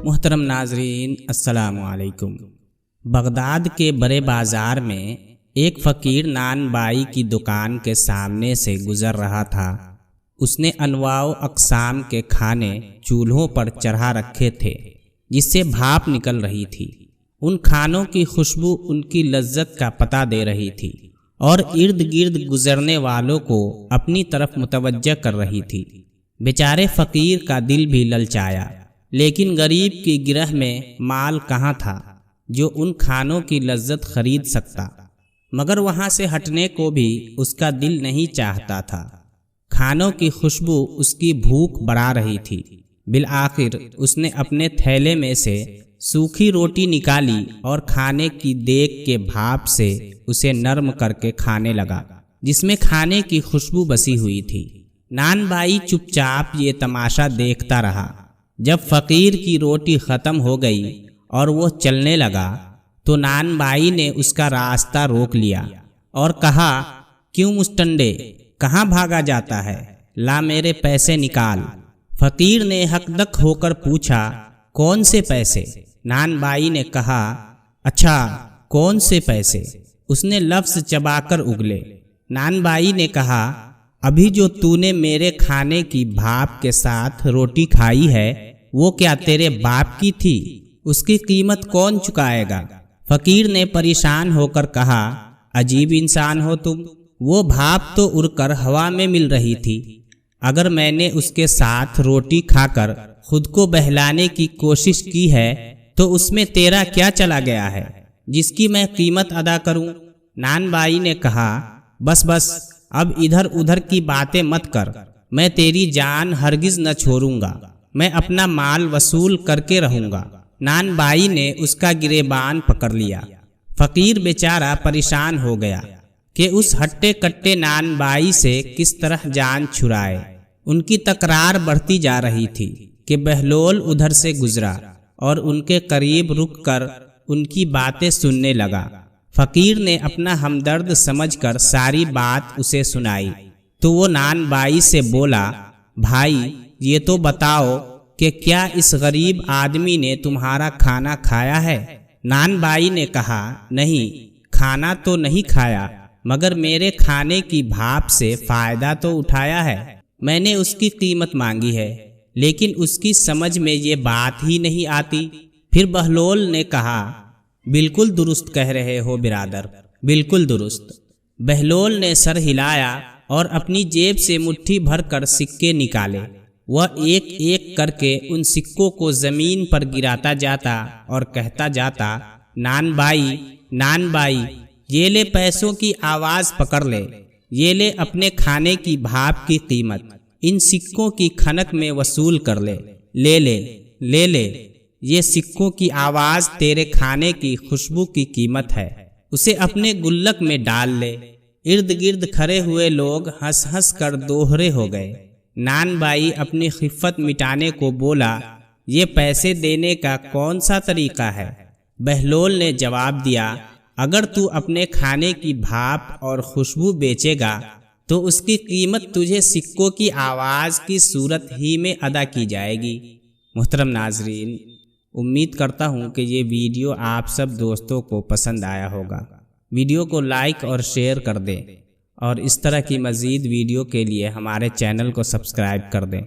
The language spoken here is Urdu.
محترم ناظرین السلام علیکم۔ بغداد کے بڑے بازار میں ایک فقیر نان بائی کی دکان کے سامنے سے گزر رہا تھا۔ اس نے انواع و اقسام کے کھانے چولہوں پر چڑھا رکھے تھے جس سے بھاپ نکل رہی تھی۔ ان کھانوں کی خوشبو ان کی لذت کا پتہ دے رہی تھی اور ارد گرد گزرنے والوں کو اپنی طرف متوجہ کر رہی تھی۔ بیچارے فقیر کا دل بھی للچایا، لیکن غریب کی گرہ میں مال کہاں تھا جو ان کھانوں کی لذت خرید سکتا، مگر وہاں سے ہٹنے کو بھی اس کا دل نہیں چاہتا تھا۔ کھانوں کی خوشبو اس کی بھوک بڑھا رہی تھی۔ بالآخر اس نے اپنے تھیلے میں سے سوکھی روٹی نکالی اور کھانے کی دیگ کے بھاپ سے اسے نرم کر کے کھانے لگا، جس میں کھانے کی خوشبو بسی ہوئی تھی۔ نان بائی چپ چاپ یہ تماشا دیکھتا رہا۔ جب فقیر کی روٹی ختم ہو گئی اور وہ چلنے لگا تو نان بائی نے اس کا راستہ روک لیا اور کہا، کیوں مستنڈے، کہاں بھاگا جاتا ہے؟ لا میرے پیسے نکال۔ فقیر نے حق دق ہو کر پوچھا، کون سے پیسے؟ نان بائی نے کہا، اچھا کون سے پیسے؟ اس نے لفظ چبا کر اگلے۔ نان بائی نے کہا، ابھی جو تو نے میرے کھانے کی بھاپ کے ساتھ روٹی کھائی ہے وہ کیا تیرے باپ کی تھی؟ اس کی قیمت کون چکائے گا؟ فقیر نے پریشان ہو کر کہا، عجیب انسان ہو تم، وہ بھاپ تو اڑ کر ہوا میں مل رہی تھی۔ اگر میں نے اس کے ساتھ روٹی کھا کر خود کو بہلانے کی کوشش کی ہے تو اس میں تیرا کیا چلا گیا ہے جس کی میں قیمت ادا کروں؟ نان بائی نے کہا، بس بس اب ادھر ادھر کی باتیں مت کر، میں تیری جان ہرگز نہ چھوڑوں گا، میں اپنا مال وصول کر کے رہوں گا۔ نان بائی نے اس کا گریبان پکڑ لیا۔ فقیر بیچارہ پریشان ہو گیا کہ اس ہٹے کٹے نان بائی سے کس طرح جان چھڑائے۔ ان کی تکرار بڑھتی جا رہی تھی کہ بہلول ادھر سے گزرا اور ان کے قریب رک کر ان کی باتیں سننے لگا۔ فقیر نے اپنا ہمدرد سمجھ کر ساری بات اسے سنائی تو وہ نان بائی سے بولا، بھائی یہ تو بتاؤ کہ کیا اس غریب آدمی نے تمہارا کھانا کھایا ہے؟ نان بائی نے کہا، نہیں کھانا تو نہیں کھایا، مگر میرے کھانے کی بھاپ سے فائدہ تو اٹھایا ہے۔ میں نے اس کی قیمت مانگی ہے لیکن اس کی سمجھ میں یہ بات ہی نہیں آتی۔ پھر بہلول نے کہا، بالکل درست کہہ رہے ہو برادر، بالکل درست۔ بہلول نے سر ہلایا اور اپنی جیب سے مٹھی بھر کر سکے نکالے۔ وہ ایک ایک کر کے ان سکوں کو زمین پر گراتا جاتا اور کہتا جاتا، نان بائی، نان بائی، یہ لے پیسوں کی آواز پکڑ لے، یہ لے اپنے کھانے کی بھاپ کی قیمت، ان سکوں کی کھنک میں وصول کر لے، لے لے لے لے، یہ سکوں کی آواز تیرے کھانے کی خوشبو کی قیمت ہے، اسے اپنے گلک میں ڈال لے۔ ارد گرد کھڑے ہوئے لوگ ہنس ہنس کر دوہرے ہو گئے۔ نان بائی اپنی خفت مٹانے کو بولا، یہ پیسے دینے کا کون سا طریقہ ہے؟ بہلول نے جواب دیا، اگر تو اپنے کھانے کی بھاپ اور خوشبو بیچے گا تو اس کی قیمت تجھے سکوں کی آواز کی صورت ہی میں ادا کی جائے گی۔ محترم ناظرین، امید کرتا ہوں کہ یہ ویڈیو آپ سب دوستوں کو پسند آیا ہوگا۔ ویڈیو کو لائک اور شیئر کر دیں اور اس طرح کی مزید ویڈیو کے لیے ہمارے چینل کو سبسکرائب کر دیں۔